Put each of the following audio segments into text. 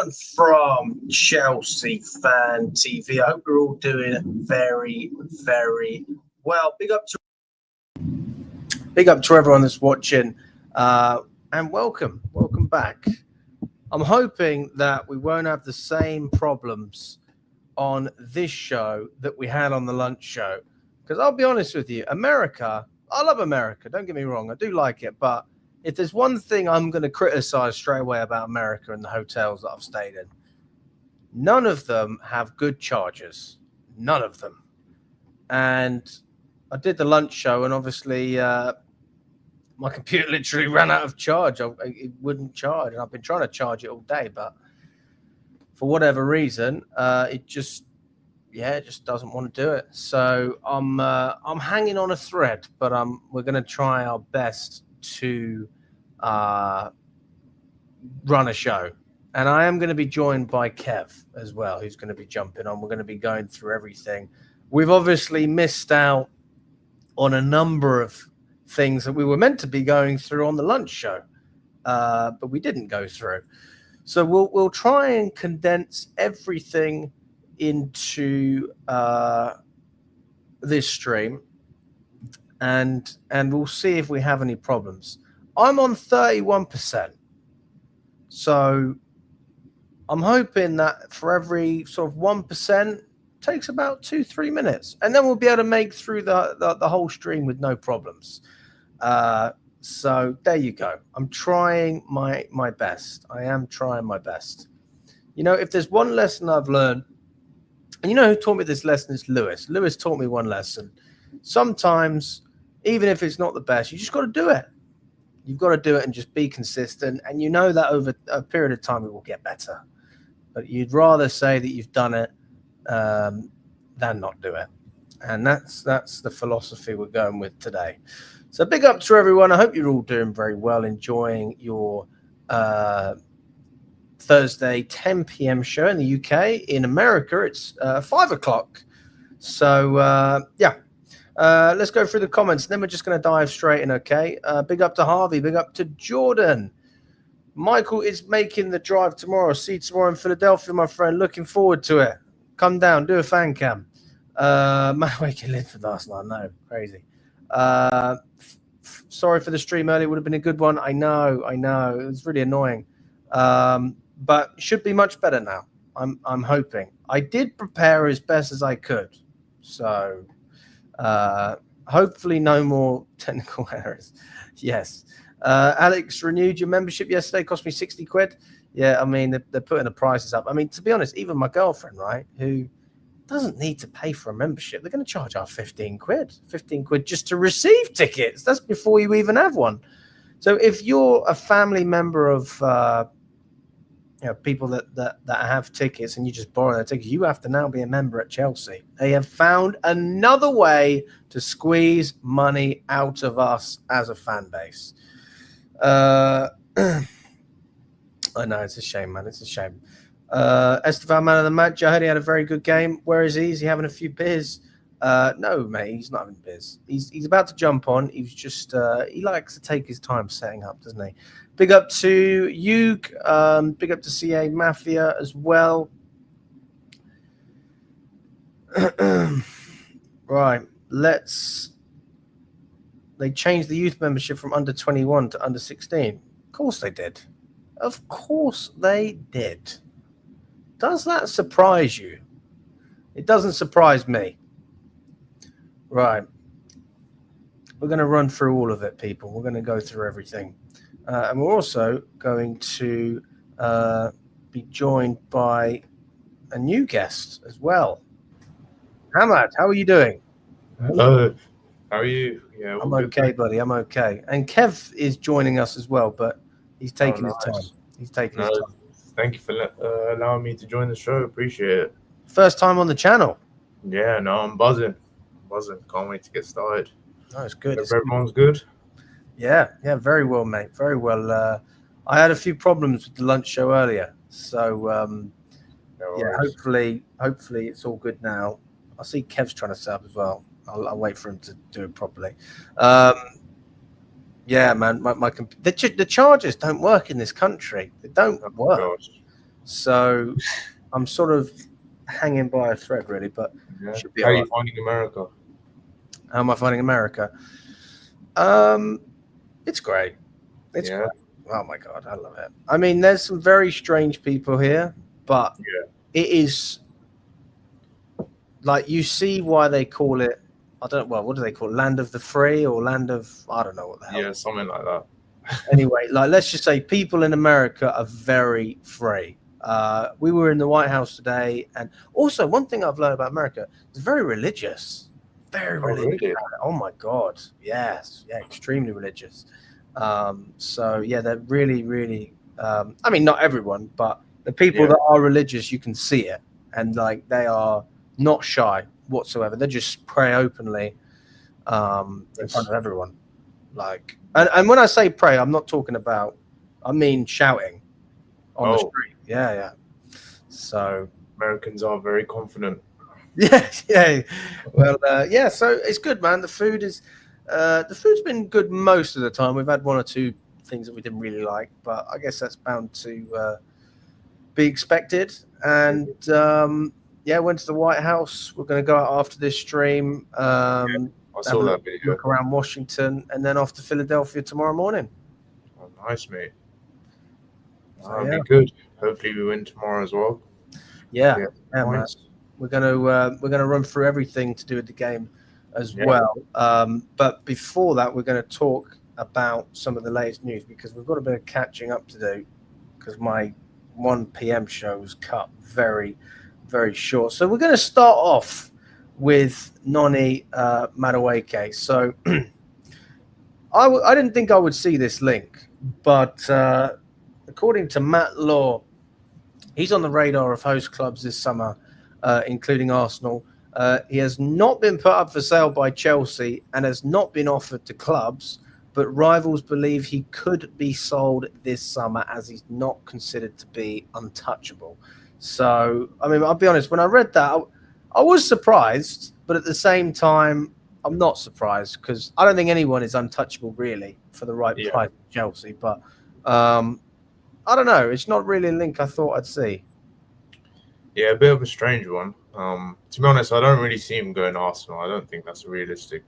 everyone from Chelsea Fan TV. I hope you're all doing very, very well. Big up to everyone that's watching, and welcome back. I'm hoping that we won't have the same problems on this show that we had on the lunch show, because I'll be honest with you, America, I love America, don't get me wrong, I do like it, but if there's one thing I'm going to criticize straight away about America and the hotels that I've stayed in, none of them have good chargers. None of them. And I did the lunch show, and obviously my computer literally ran out of charge. It wouldn't charge, and I've been trying to charge it all day, but for whatever reason, it just doesn't want to do it. So I'm hanging on a thread, but we're going to try our best to run a show, and I am going to be joined by Kev as well, who's going to be jumping on. We're going to be going through everything. We've obviously missed out on a number of things that we were meant to be going through on the lunch show, but we didn't go through. So we'll try and condense everything into this stream, and we'll see if we have any problems. I'm on 31%, so I'm hoping that for every sort of 1% takes about 2-3 minutes, and then we'll be able to make through the whole stream with no problems. So there you go. I'm trying my best. I am trying my best. You know, if there's one lesson I've learned, and you know who taught me this lesson is Lewis. Lewis taught me one lesson. Sometimes, even if it's not the best, you just got to do it. You've got to do it and just be consistent. And you know that over a period of time, it will get better. But you'd rather say that you've done it than not do it. And that's the philosophy we're going with today. So big up to everyone. I hope you're all doing very well, enjoying your Thursday 10 p.m. show in the UK. In America, it's 5 o'clock. So, let's go through the comments. Then we're just going to dive straight in, okay? Big up to Harvey. Big up to Jordan. Michael is making the drive tomorrow. See you tomorrow in Philadelphia, my friend. Looking forward to it. Come down. Do a fan cam. Madueke lived for last night. No, crazy. Sorry for the stream earlier. It would have been a good one. I know. It was really annoying. But should be much better now. I'm hoping. I did prepare as best as I could. So hopefully no more technical errors. Yes. Alex renewed your membership yesterday. Cost me 60 quid. Yeah, I mean, they're putting the prices up. I mean, to be honest, even my girlfriend, right, who doesn't need to pay for a membership, they're going to charge our 15 quid just to receive tickets. That's before you even have one. So if you're a family member of people that have tickets and you just borrow their tickets, you have to now be a member at Chelsea. They have found another way to squeeze money out of us as a fan base. I know, it's a shame, man. It's a shame. Estevan, man of the match. I heard he had a very good game. Where is he? Is he having a few beers? No, mate, he's not having beers. He's about to jump on. He's just he likes to take his time setting up, doesn't he? Big up to Hugh. Big up to CA Mafia as well. Right, they changed the youth membership from under 21 to under 16. Of course they did. Of course they did. Does that surprise you? It doesn't surprise me. Right. We're going to run through all of it, people. We're going to go through everything. And we're also going to be joined by a new guest as well. Hamad, how are you doing? Hello. How are you? Yeah, I'm okay, buddy. I'm okay. And Kev is joining us as well, but he's taking his time. He's taking his time. Thank you for allowing me to join the show. Appreciate it. First time on the channel. Yeah, no, I'm buzzing. Can't wait to get started. No, it's good. Everyone's good. Yeah, very well, mate. Very well. I had a few problems with the lunch show earlier, so hopefully it's all good now. I see Kev's trying to set up as well. I'll wait for him to do it properly. Yeah, man, the chargers don't work in this country. They don't work. So I'm sort of hanging by a thread, really, but Yeah. should be How are all you right. finding America? How am I finding America? It's great. It's Yeah. great. Oh my God, I love it. I mean, there's some very strange people here, but Yeah. it is like you see why they call it. I don't. Well, what do they call it? Land of the free or land of I don't know what the hell. Yeah, something like that. Anyway, like let's just say people in America are very free. We were in the White House today, and also one thing I've learned about America is very religious. Very Oh, religious. really? Oh my God, yes, yeah, extremely religious. So yeah, they're really, really. I mean, not everyone, but the people Yeah. that are religious, you can see it, and like they are not shy whatsoever. They just pray openly in front of everyone. Like, and when I say pray, I'm not talking about. I mean shouting on the Oh, street. Yeah, yeah. So Americans are very confident. yeah, yeah. Well, yeah. So it's good, man. The food's been good most of the time. We've had one or two things that we didn't really like, but I guess that's bound to be expected. And yeah, went to the White House. We're going to go out after this stream. I Have saw a that video. look around Washington, and then off to Philadelphia tomorrow morning. Oh, nice, mate. So, That'll yeah. be good. Hopefully, we win tomorrow as well. Yeah, Yeah, man. points. We're gonna run through everything to do with the game as Yeah. well. But before that, we're going to talk about some of the latest news because we've got a bit of catching up to do because my 1 p.m. show was cut very, very short. So we're going to start off with Noni Madueke. So I didn't think I would see this link, but according to Matt Law, he's on the radar of host clubs this summer, including Arsenal. He has not been put up for sale by Chelsea and has not been offered to clubs, but rivals believe he could be sold this summer as he's not considered to be untouchable. So, I mean, I'll be honest, when I read that, I was surprised, but at the same time, I'm not surprised because I don't think anyone is untouchable really for the right Yeah. price for Chelsea. But I don't know. It's not really a link I thought I'd see. Yeah, a bit of a strange one. To be honest, I don't really see him going Arsenal. I don't think that's a realistic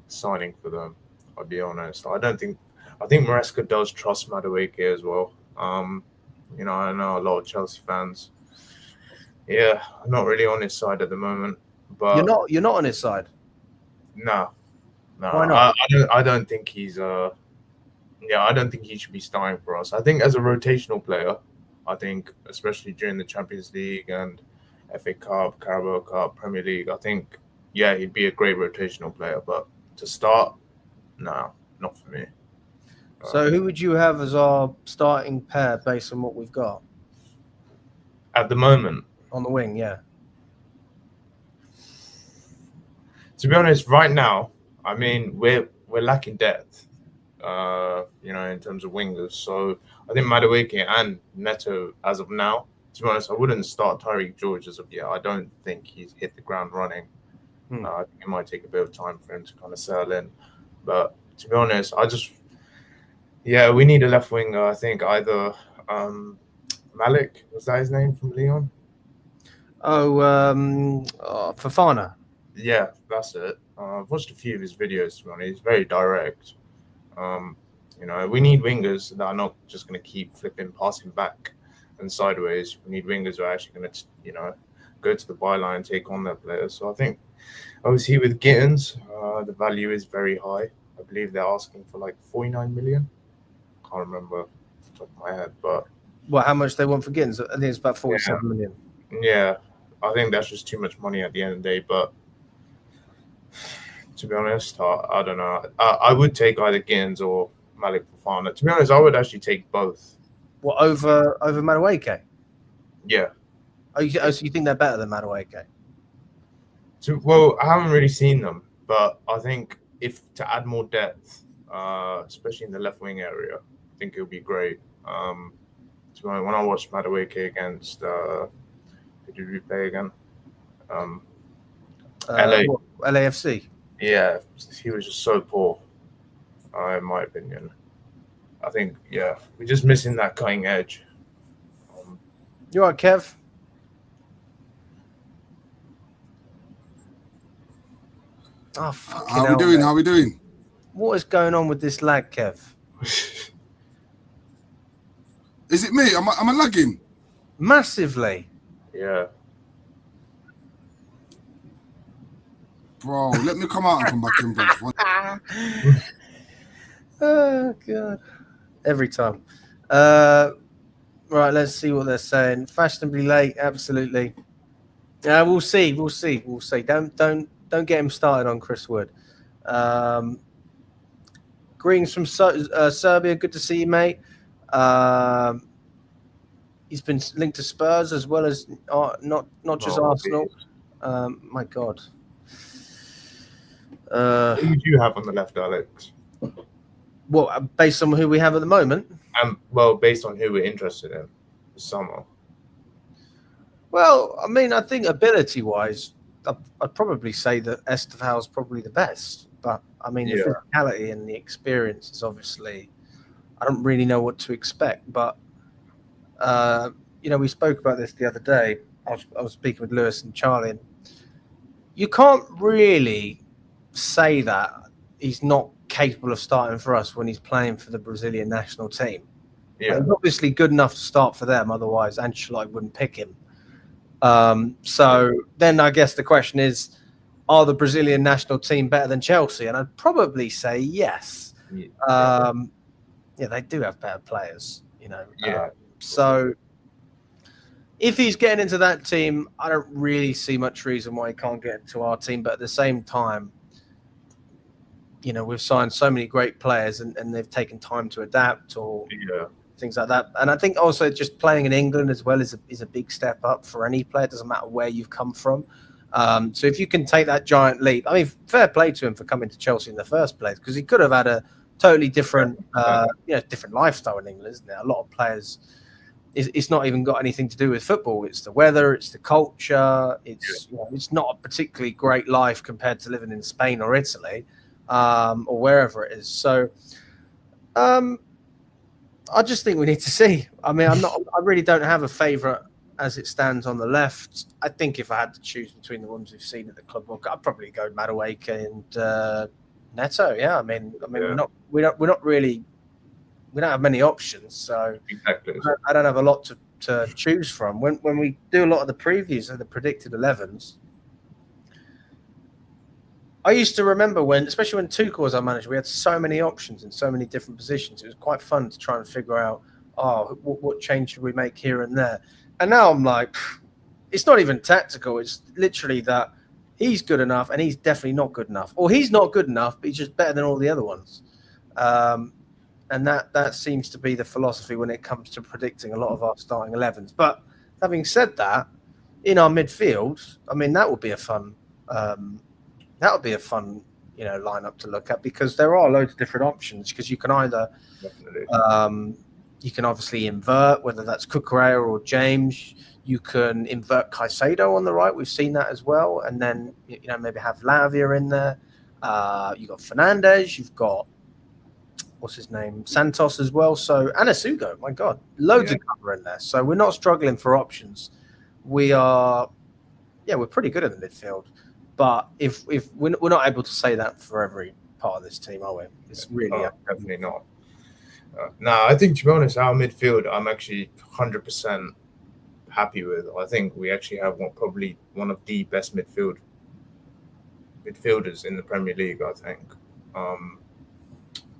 signing for them. I'll be honest. I think Maresca does trust Madueke as well. You know, I know a lot of Chelsea fans. Yeah, I'm not really on his side at the moment. But You're not on his side. no, Why not? I don't think he's yeah, I don't think he should be starting for us. I think as a rotational player, I think especially during the Champions League and FA Cup, Carabao Cup, Premier League, I think yeah, he'd be a great rotational player. But to start, no, not for me. So who would you have as our starting pair based on what we've got At the moment, on the wing? Yeah. to be honest, right now, I mean we're lacking depth. You know, in terms of wingers. So I think Madueke and Neto, as of now, to be honest, I wouldn't start Tyreek George as of yet. I don't think he's hit the ground running. I think it might take a bit of time for him to kind of settle in. But to be honest, yeah, we need a left winger. I think either Malik, was that his name from Leon? Fofana. Yeah, that's it. I've watched a few of his videos. To be honest, he's very direct. You know, we need wingers that are not just going to keep flipping, passing back and sideways. We need wingers who are actually going to, you know, go to the byline and take on their players. So I think, obviously, with Gittins, the value is very high. I believe they're asking for like 49 million. Can't remember off the top of my head, but Well, how much they want for Gittins? I think it's about 47 million. yeah, I think that's just too much money at the end of the day. But to be honest, I don't know. I would take either Gittins or Malik Fofana. To be honest, I would actually take both. What over Madueke? Yeah. So you think they're better than Madueke? Well, I haven't really seen them, but I think if to add more depth, especially in the left wing area, I think it would be great. When I watched Madueke against who did we play again? LAFC. Yeah, he was just so poor. In my opinion, I think yeah, we're just missing that cutting edge. You all right, Kev? Oh, fucking How hell, we doing? mate. How we doing? What is going on with this lag, Kev? Is it me? Am I lagging? Massively. Yeah. Bro, let me come out and come back in, bro. Oh, God. Every time. Right, let's see what they're saying. Fashionably late, absolutely. We'll see. Don't get him started on Chris Wood. Greetings from Serbia. Good to see you, mate. He's been linked to Spurs as well as not just Arsenal. My God. Who would you have on the left, Alex? Well, based on who we have at the moment? Well, based on who we're interested in this summer. Well, I mean, I think ability-wise, I'd probably say that Esteval's probably the best. But, I mean, the physicality and the experience is obviously... I don't really know what to expect. But, we spoke about this the other day. I was speaking with Lewis and Charlie. And you can't really say that he's not capable of starting for us when he's playing for the Brazilian national team. Yeah. He's obviously good enough to start for them. Otherwise, Ancelotti wouldn't pick him. So then I guess the question is, are the Brazilian national team better than Chelsea? And I'd probably say yes. They do have better players, so if he's getting into that team, I don't really see much reason why he can't get into our team. But at the same time, we've signed so many great players and they've taken time to adapt or things like that. And I think also just playing in England as well is a big step up for any player. It doesn't matter where you've come from. So if you can take that giant leap, I mean, fair play to him for coming to Chelsea in the first place, because he could have had a totally different, different lifestyle in England, isn't it? A lot of players, it's not even got anything to do with football. It's the weather, it's the culture. It's not a particularly great life compared to living in Spain or Italy, or wherever it is. So, I just think we need to see. I mean, I really don't have a favourite as it stands on the left. I think if I had to choose between the ones we've seen at the club, I'd probably go Madueke and Neto. Yeah, I mean, we don't have many options, so exactly. I don't have a lot to choose from. When we do a lot of the previews of the predicted 11s, I used to remember especially when Tuchel was our manager, we had so many options in so many different positions. It was quite fun to try and figure out, what change should we make here and there. And now I'm like, it's not even tactical. It's literally that he's good enough and he's definitely not good enough. Or he's not good enough, but he's just better than all the other ones. And that seems to be the philosophy when it comes to predicting a lot of our starting 11s. But having said that, in our midfield, I mean, that would be a fun lineup to look at, because there are loads of different options. Because you can either, you can obviously invert, whether that's Cucurella or James. You can invert Caicedo on the right. We've seen that as well. And then, maybe have Lavia in there. You've got Fernandes. You've got, what's his name? Santos as well. So, and Asugo, my God, loads of cover in there. So we're not struggling for options. We are, we're pretty good in the midfield. But if we're not able to say that for every part of this team, are we? It's really definitely not. No, I think, to be honest, our midfield, I'm actually 100% happy with. I think we actually have probably one of the best midfielders in the Premier League, I think.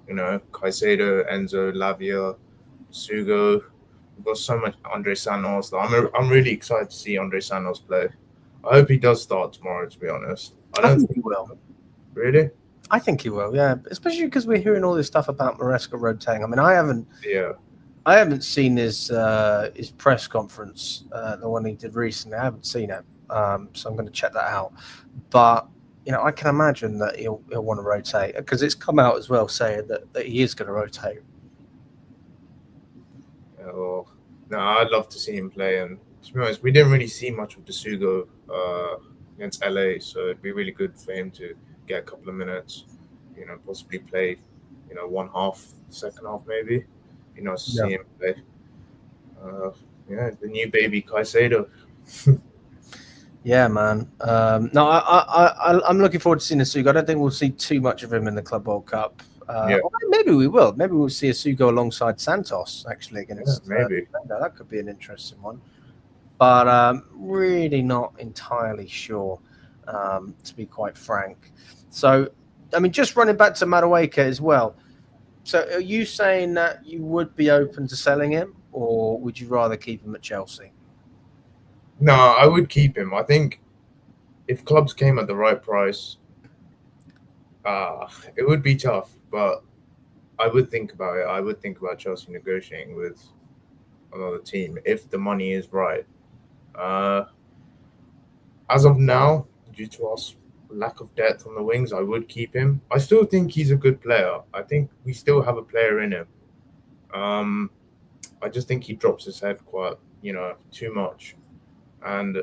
Caicedo, Enzo, Lavia, Sugo. We've got so much Andre Santos. I'm really excited to see Andre Santos play. I hope he does start tomorrow, to be honest. I don't think he will. Really? I think he will, yeah. Especially because we're hearing all this stuff about Maresca rotating. I mean, I haven't seen his press conference, the one he did recently. I haven't seen it, so I'm going to check that out. But I can imagine that he'll want to rotate, because it's come out as well saying that he is going to rotate. No, I'd love to see him play. And to be honest, we didn't really see much of Dasugo against LA, so it'd be really good for him to get a couple of minutes, possibly play, one half, second half maybe. See him play. Yeah, the new baby Caicedo. Yeah, man. No, I'm looking forward to seeing Asugo. I don't think we'll see too much of him in the Club World Cup. Or maybe we will. Maybe we'll see Asugo alongside Santos actually against. Maybe. That could be an interesting one. But really not entirely sure, to be quite frank. So, I mean, just running back to Madueke as well. So, are you saying that you would be open to selling him, or would you rather keep him at Chelsea? No, I would keep him. I think if clubs came at the right price, it would be tough, but I would think about it. I would think about Chelsea negotiating with another team if the money is right. As of now, due to our lack of depth on the wings, I would keep him. I still think he's a good player. I think we still have a player in him. I just think he drops his head quite, too much. And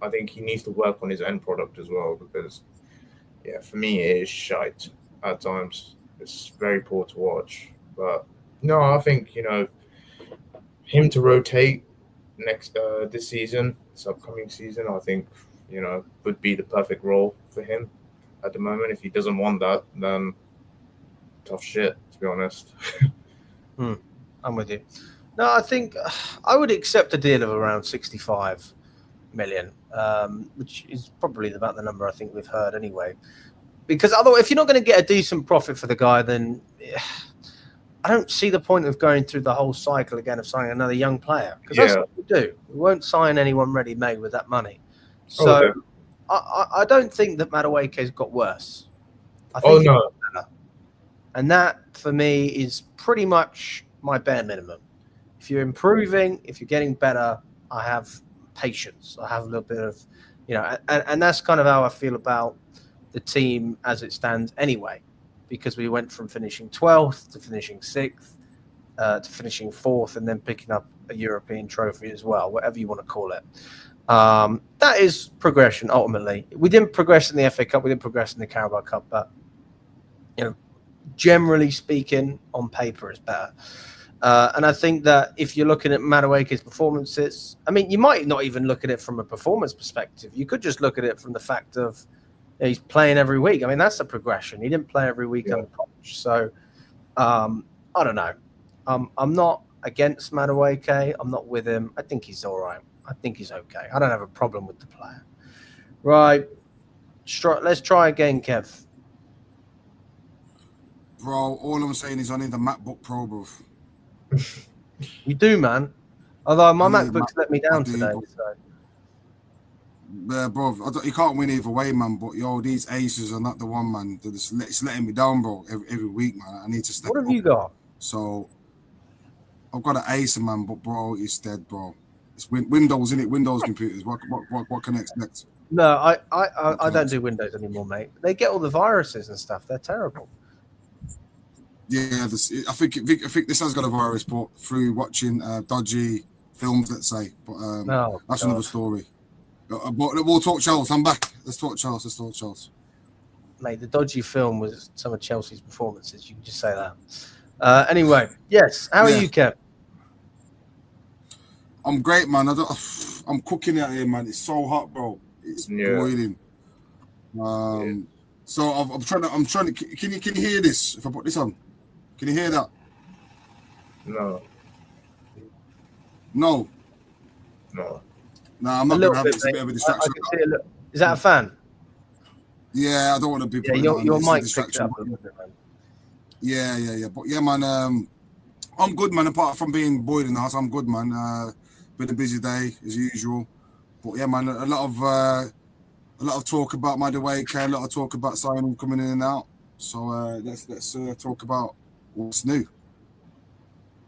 I think he needs to work on his end product as well because, for me, it is shite at times. It's very poor to watch. But, no, I think, him to rotate this season, this upcoming season, I think, would be the perfect role for him at the moment. If he doesn't want that, then tough shit, to be honest. I'm with you. No, I think I would accept a deal of around 65 million, which is probably about the number I think we've heard anyway. Because otherwise, if you're not going to get a decent profit for the guy, then I don't see the point of going through the whole cycle again of signing another young player. Because that's what we do. We won't sign anyone ready-made with that money. So I don't think that Madueke's got worse. I think no. Better. And that, for me, is pretty much my bare minimum. If you're improving, if you're getting better, I have patience. I have a little bit of, and that's kind of how I feel about the team as it stands anyway, because we went from finishing 12th to finishing 6th to finishing 4th and then picking up a European trophy as well, whatever you want to call it. That is progression, ultimately. We didn't progress in the FA Cup, we didn't progress in the Carabao Cup, but, generally speaking, on paper, it's better. And I think that if you're looking at Madueke's performances, I mean, you might not even look at it from a performance perspective. You could just look at it from the fact of he's playing every week. I mean, that's a progression. He didn't play every week on the coach. So, I don't know. I'm not against Madueke. I'm not with him. I think he's all right. I think he's okay. I don't have a problem with the player. Right. Let's try again, Kev. Bro, all I'm saying is I need the MacBook Pro, bro. You do, man. Although my MacBook's let me down today. So. Yeah, bro. You can't win either way, man. But these aces are not the one, man. It's letting me down, bro. Every week, man. I need to step up. What have you got? So I've got an ace, man. But bro, it's dead, bro. It's Windows, innit? Windows computers. What can I expect? No, I don't do Windows anymore, mate. They get all the viruses and stuff. They're terrible. Yeah, I think this has got a virus, but through watching dodgy films, let's say. But that's another story. But we'll talk Charles. I'm back. Let's talk Charles. Mate, the dodgy film was some of Chelsea's performances. You can just say that. Anyway, yes. How are you, Kev? I'm great, man. I'm cooking out here, man. It's so hot, bro. It's boiling. So I'm trying to. Can you hear this? If I put this on, can you hear that? No. No, I'm not going to have it. It's a bit of a distraction. I can see is that a fan? Yeah, I don't want to be putting your mic picked up a little bit, man. Yeah. But yeah, man, I'm good, man. Apart from being boiled in the house, I'm good, man. Been a busy day as usual. But yeah, man, a lot of talk about Madueke, a lot of talk about signing coming in and out. So let's talk about what's new.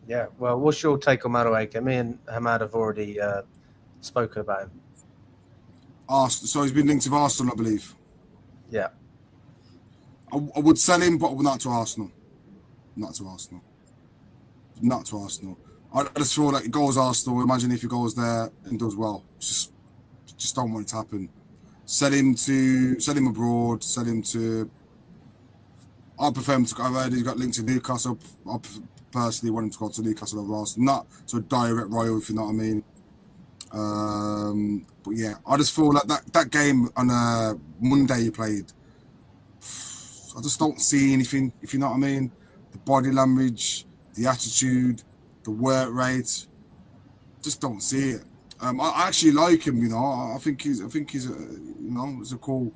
Yeah, well, what's your take on Madueke? Me and Hamad have already spoken about him. So he's been linked with Arsenal, I believe. Yeah. I would sell him, but not to Arsenal. Not to Arsenal. I just feel like he goes Arsenal. Imagine if he goes there and does well. Just don't want it to happen. Sell him abroad. Sell him to. I prefer him to go. I've heard he's got linked to Newcastle. I personally want him to go to Newcastle over Arsenal. Not so direct royal, if you know what I mean. But yeah, I just feel like that game on Monday you played, I just don't see anything, if you know what I mean. The body language, the attitude, the work rate, just don't see it. I actually like him, you know. I think he's he's a cool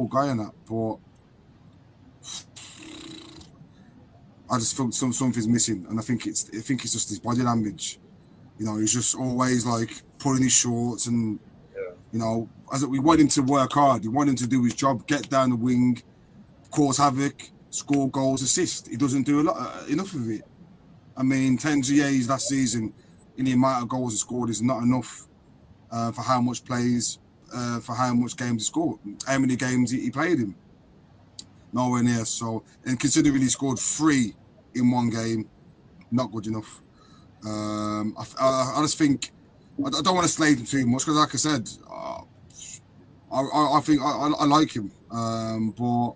guy in that. But I just feel something's missing, and I think it's just his body language. You know, he's just always like pulling his shorts, and you know, we want him to work hard. We want him to do his job, get down the wing, cause havoc, score goals, assist. He doesn't do enough of it. I mean, T&Cs last season, in the amount of goals he scored, is not enough for how much plays, for how much games he scored, how many games he played in. Nowhere near. So, and considering he scored 3 in one game, not good enough. I just think I don't want to slate him too much because, like I said, I think I like him, but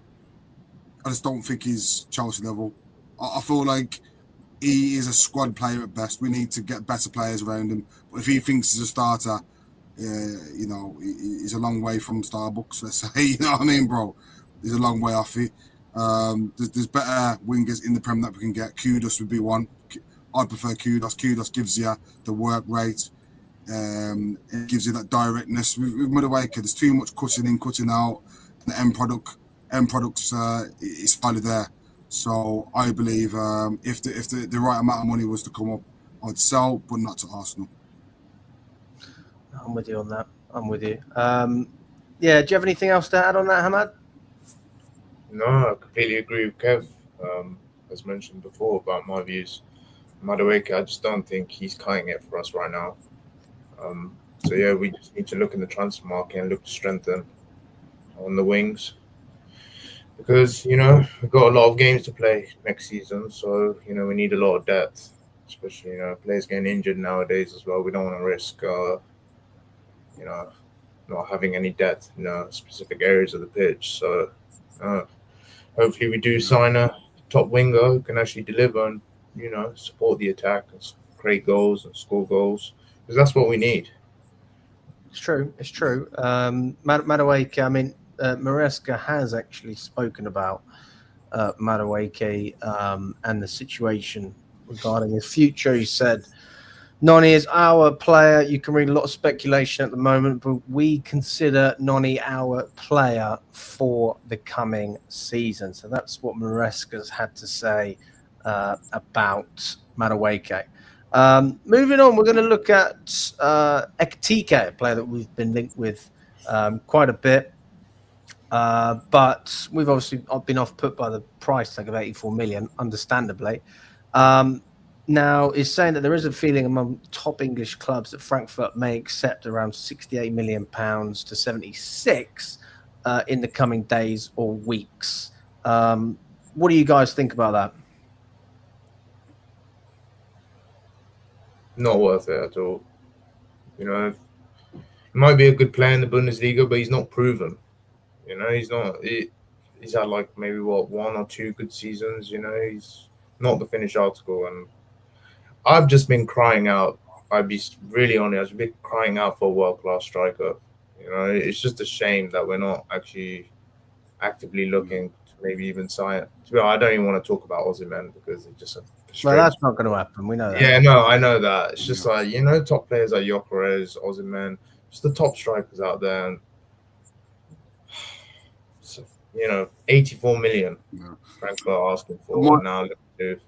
I just don't think he's Chelsea level. I feel like he is a squad player at best. We need to get better players around him. But if he thinks he's a starter, you know, he's a long way from Starbucks, let's say. You know what I mean, bro? He's a long way off it. There's better wingers in the Prem that we can get. Kudus would be one. I prefer Kudus. Kudus gives you the work rate. It gives you that directness. With Madueke, there's too much cutting in, cutting out. The end products is finally there. So I believe if the right amount of money was to come up, I'd sell, but not to Arsenal. I'm with you on that. I'm with you. Yeah, do you have anything else to add on that, Hamad? No, I completely agree with Kev. As mentioned before about my views, Madueke, I just don't think he's cutting it for us right now. So yeah, we just need to look in the transfer market and look to strengthen on the wings. Because, you know, we've got a lot of games to play next season. So, you know, we need a lot of depth. Especially, you know, players getting injured nowadays as well. We don't want to risk, you know, not having any depth in specific areas of the pitch. So, hopefully we do sign a top winger who can actually deliver and, you know, support the attack and create goals and score goals. Because that's what we need. It's true. It's true. Madueke, I mean, Maresca has actually spoken about Madueke and the situation regarding his future. He said, Noni is our player. You can read a lot of speculation at the moment, but we consider Noni our player for the coming season. So that's what Maresca's had to say about Madueke. Moving on, we're going to look at Ekitike, a player that we've been linked with quite a bit. But we've obviously been off-put by the price tag of 84 million, understandably. Now, is saying that there is a feeling among top English clubs that Frankfurt may accept around £68 million to 76 in the coming days or weeks. What do you guys think about that? Not worth it at all. You know, he might be a good player in the Bundesliga, but he's not proven. You know, he's not. He's had like maybe 1 or 2 good seasons. You know, he's not the finished article, and I've just been crying out. I'd be really honest. I've been crying out for a world-class striker. You know, it's just a shame that we're not actually actively looking to maybe even sign it. I don't even want to talk about Osimhen because it's just well, that's not going to happen. We know that. Yeah, no, I know that. It's just like, you know, top players like Gyökeres, Osimhen, just the top strikers out there. And, so, you know, 84 million Frankfurt are asking for now. If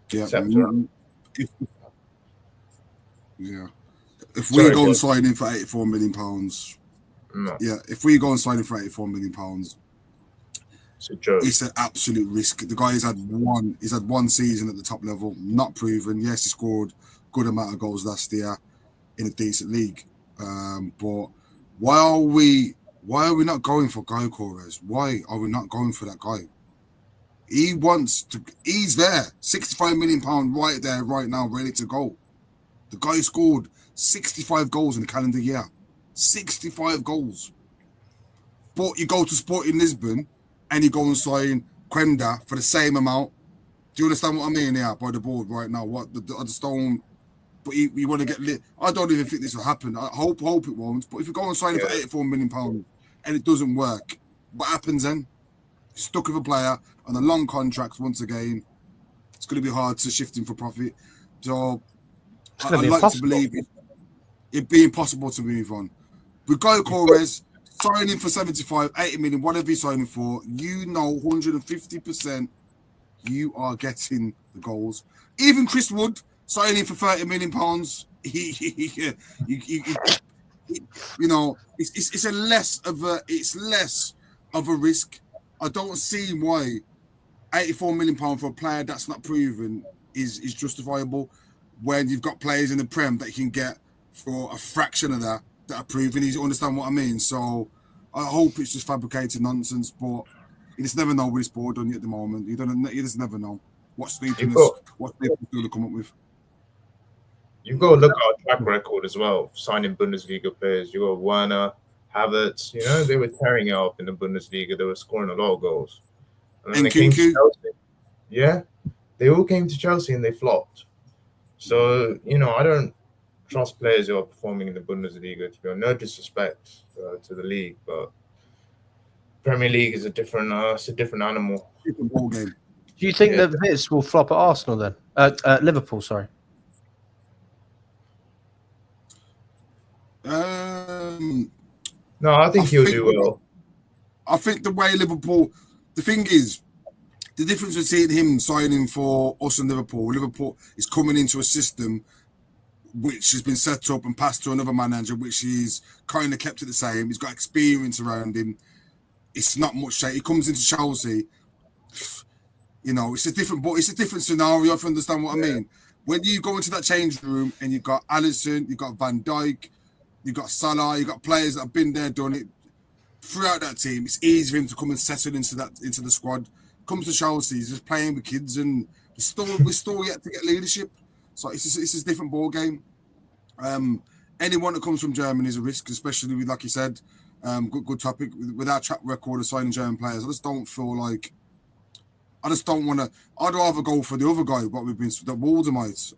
we go and sign him for 84 million pounds, if we go and sign him for 84 million pounds, it's a joke. It's an absolute risk. The guy has had one season at the top level, not proven. Yes, he scored good amount of goals last year in a decent league. But why are we not going for Gyökeres? Why are we not going for that guy? He's there. £65 million right there, right now, ready to go. The guy scored 65 goals in the calendar year. 65 goals. But you go to Sporting Lisbon and you go and sign Quenda for the same amount. Do you understand what I mean? Yeah, by the board right now. What I just don't but you want to get lit. I don't even think this will happen. I hope it won't. But if you go and sign it for £84 million and it doesn't work, what happens then? You're stuck with a player on a long contract once again. It's going to be hard to shift him for profit. So I'd like to believe it'd be impossible to move on. With Guy Corres, signing for 75, 80 million, whatever he's signing for, 150% you are getting the goals. Even Chris Wood signing for £30 million, it's less of a risk. I don't see why £84 million for a player that's not proven is justifiable when you've got players in the Prem that you can get for a fraction of that are proven. You understand what I mean? So I hope it's just fabricated nonsense, but you just never know with this board on you at the moment. You just never know what sleepiness going to come up with. You've got to look at our track record as well, signing Bundesliga players. You got Werner, Havertz, they were tearing it up in the Bundesliga. They were scoring a lot of goals. And then they came to Chelsea. Yeah, they all came to Chelsea and they flopped. So, I don't trust players who are performing in the Bundesliga. To be honest, no disrespect to the league, but Premier League is a different animal. Different ball game. Do you think that Vitz will flop at Arsenal then? Liverpool, sorry. No, I think he'll do well. I think the way Liverpool, the thing is, the difference between him signing for us and Liverpool is coming into a system which has been set up and passed to another manager, which he's kind of kept it the same. He's got experience around him. It's not much change. He comes into Chelsea, it's a different scenario, if you understand what I mean. When you go into that change room and you've got Alisson, you've got Van Dijk, you've got Salah, you've got players that have been there, done it. Throughout that team, it's easy for him to come and settle into the squad. Comes to Chelsea, he's just playing with kids, and we're still yet to get leadership. So it's a different ball game. Anyone that comes from Germany is a risk, especially with, like you said, good topic, with our track record of signing German players. I just don't want to. I'd rather go for the other guy, what we've been, the Waldemite.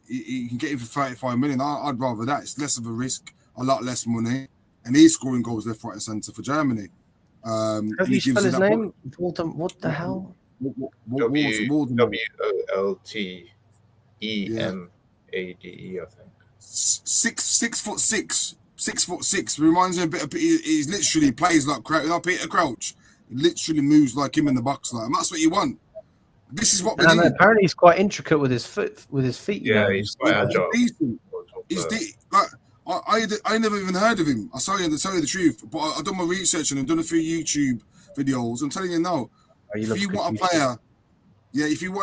You can get him for 35 million. I'd rather that. It's less of a risk, a lot less money, and he's scoring goals left, right, and centre for Germany. How do you spell his name? What the hell? WOLTEMADE, I think. 6'6". Reminds me a bit of. He's literally plays like Peter Crouch. He literally moves like him in the box, and that's what you want. This is what we need. Apparently, he's quite intricate with his feet. Yeah, he's quite agile. I never even heard of him. I tell you the truth, but I've done my research and I've done a few YouTube videos. I'm telling you now, if you want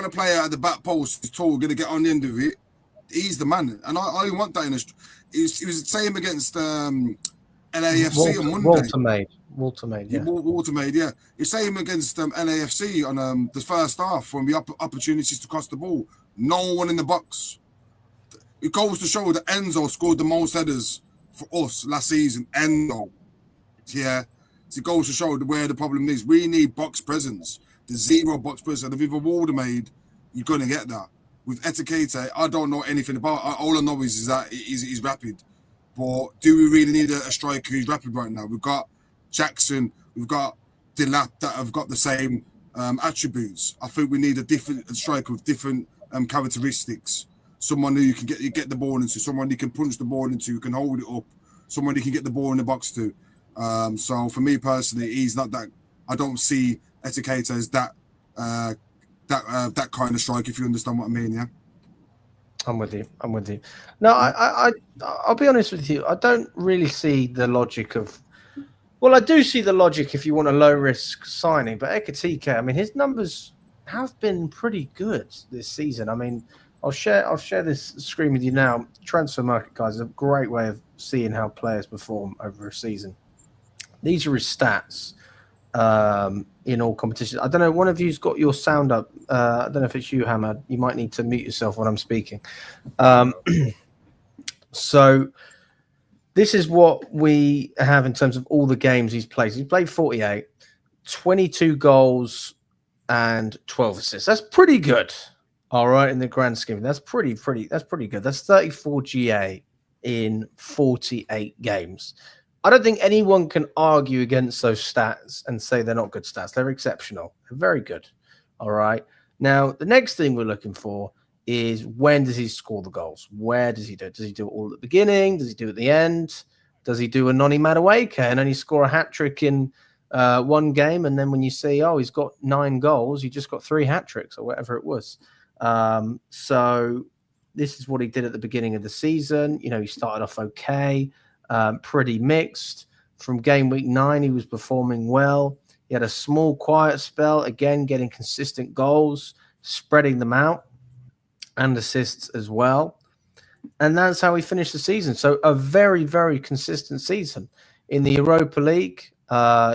a player at the back post who's tall, going to get on the end of it, he's the man. And I want that in a. He was the same against LAFC on Monday. Watermaid, yeah. It's same against LAFC on the first half when we had opportunities to cross the ball. No one in the box. It goes to show that Enzo scored the most headers for us last season. Enzo. Yeah. So it goes to show where the problem is. We need box presence. The zero box presence. If you've a Waldemade, you're going to get that. With Ekitike, I don't know anything about it. All I know is that he's rapid. But do we really need a striker who's rapid right now? We've got Jackson, we've got Delap that have got the same attributes. I think we need a different striker with different characteristics. Someone who you can get the ball into, someone you can punch the ball into, you can hold it up, someone you can get the ball in the box to. So for me personally, he's not that. I don't see Ekitike as that kind of strike. If you understand what I mean, yeah. I'm with you. No, I'll be honest with you. I don't really see the logic of. Well, I do see the logic if you want a low risk signing, but Ekitike, I mean, his numbers have been pretty good this season. I mean, I'll share this screen with you now. Transfer market, guys, is a great way of seeing how players perform over a season. These are his stats in all competitions. I don't know. One of you's got your sound up. I don't know if it's you, Hamad. You might need to mute yourself when I'm speaking. So this is what we have in terms of all the games he's played. He's played 48, 22 goals and 12 assists. That's pretty good. All right, in the grand scheme, that's pretty good. That's 34 GA in 48 games. I don't think anyone can argue against those stats and say they're not good stats. They're exceptional. They're very good. All right. Now, the next thing we're looking for is when does he score the goals? Where does he do it? Does he do it all at the beginning? Does he do it at the end? Does he do a Noni Madueke and only score a hat-trick in one game? And then when you see, oh, he's got 9 goals, he just got 3 hat-tricks or whatever it was. So this is what he did at the beginning of the season. You know, he started off okay, pretty mixed. From game week 9, he was performing well. He had a small quiet spell, again, getting consistent goals, spreading them out, and assists as well. And that's how he finished the season. So a very, very consistent season. In the Europa League,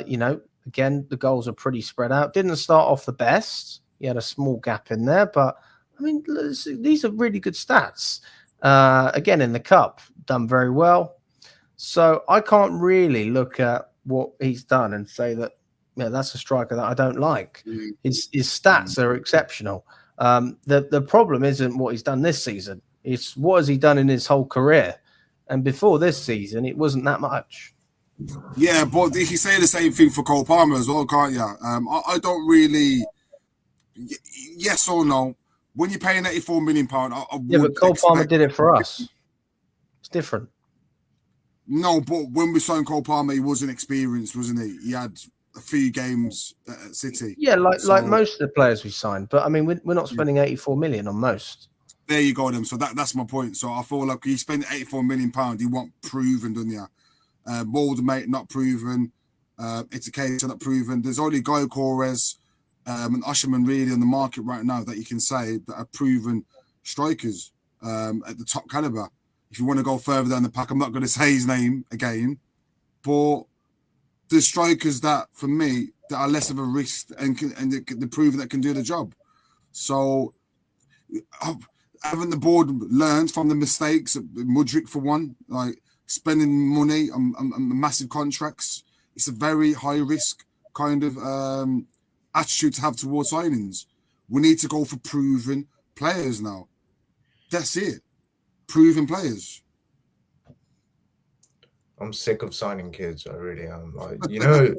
you know, again, the goals are pretty spread out. Didn't start off the best. He had a small gap in there, but I mean, these are really good stats. Again, in the cup, done very well. So I can't really look at what he's done and say that, yeah, that's a striker that I don't like. His stats are exceptional. The problem isn't what he's done this season. It's what has he done in his whole career. And before this season, it wasn't that much. Yeah, but you can say the same thing for Cole Palmer as well, can't you? I don't really... Yes or no? When you're paying £84 million, yeah, but Cole Palmer did it for us. It's different. No, but when we signed Cole Palmer, he wasn't experienced, wasn't he? He had a few games at City. Yeah, like most of the players we signed. But I mean, we're not spending 84 million on most. There you go, then. So that's my point. So I feel like he spent £84 million. He wasn't proven, didn't you? Mate, not proven. Ekitike, not proven. There's only Guy Corres and Usherman really on the market right now that you can say that are proven strikers at the top caliber. If you want to go further down the pack, I'm not going to say his name again, but the strikers that, for me, that are less of a risk and they're proven that can do the job. So, haven't the board learned from the mistakes of Mudryk, for one, like spending money on massive contracts? It's a very high risk kind of attitude to have towards signings. We need to go for proven players now. That's it. Proven players. I'm sick of signing kids. I really am. Like, you know,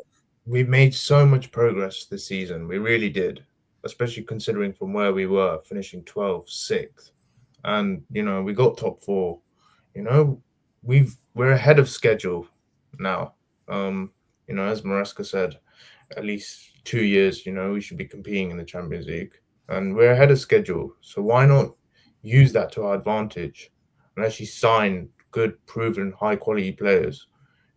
we made so much progress this season. We really did, especially considering from where we were, finishing 12th, 6th. And, you know, we got top 4. You know, we're ahead of schedule now. You know, as Maresca said, at least 2 years, you know, we should be competing in the Champions League. And we're ahead of schedule. So why not use that to our advantage and actually sign good, proven, high-quality players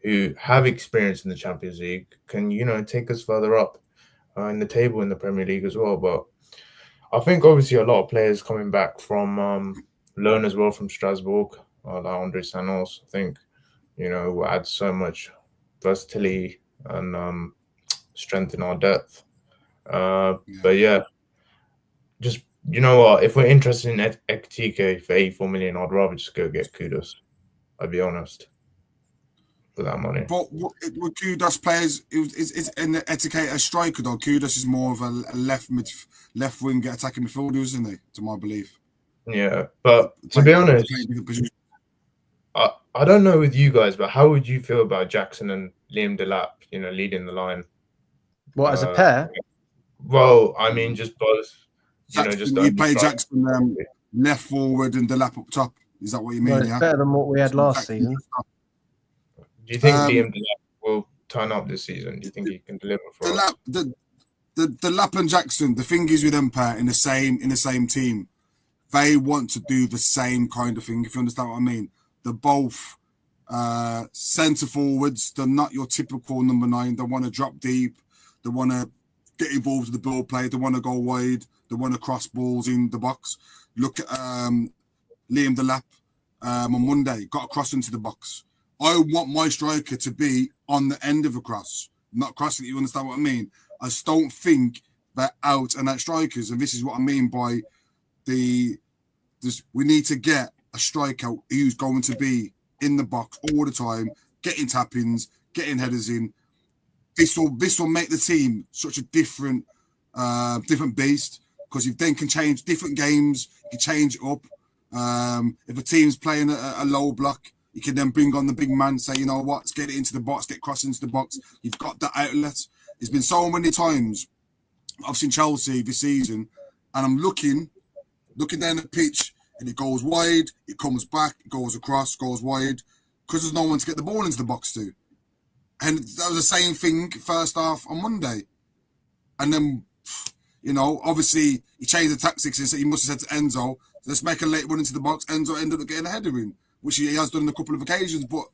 who have experience in the Champions League, can, you know, take us further up in the table in the Premier League as well. But I think obviously a lot of players coming back from loan as well from Strasbourg, like Andre Sanos, I think, you know, will add so much versatility and strength in our depth. But yeah, just, you know what, if we're interested in Ekitike for 84 million, I'd rather just go get Kudus. I'll be honest. For that money. But with Kudus players, is in the Ekitike a striker though? Kudus is more of a left wing attacking midfielder, isn't he? To my belief. Yeah, but to be honest, I don't know with you guys, but how would you feel about Jackson and Liam Delap, you know, leading the line? What, as a pair? Well, I mean, just both. Jackson, you play Jackson left forward and Delap up top. Is that what you mean? Well, it's better than what we had last season. Do you think Liam Delap will turn up this season? Do you think he can deliver for us? Delap and Jackson, the thing is with them pair in the same team, they want to do the same kind of thing, if you understand what I mean. They're both centre forwards. They're not your typical number 9. They want to drop deep. They want to get involved with the ball play. They want to go wide. They want to cross balls in the box. Look at Liam Delap on Monday. Got a cross into the box. I want my striker to be on the end of a cross, not crossing it. You understand what I mean? I just don't think they're out and out strikers. And this is what I mean by we need to get a striker who's going to be in the box all the time, getting tap-ins, getting headers in. This will make the team such a different beast. because you then can change different games. You can change it up. If a team's playing a low block, you can then bring on the big man, say, you know what, let's get it into the box, get cross into the box. You've got that outlet. There's been so many times I've seen Chelsea this season, and I'm looking down the pitch, and it goes wide, it comes back, it goes across, goes wide, because there's no one to get the ball into the box to. And that was the same thing first half on Monday. And then, you know, obviously he changed the tactics and so he must have said to Enzo, let's make a late run into the box. Enzo ended up getting a header in, which he has done on a couple of occasions. But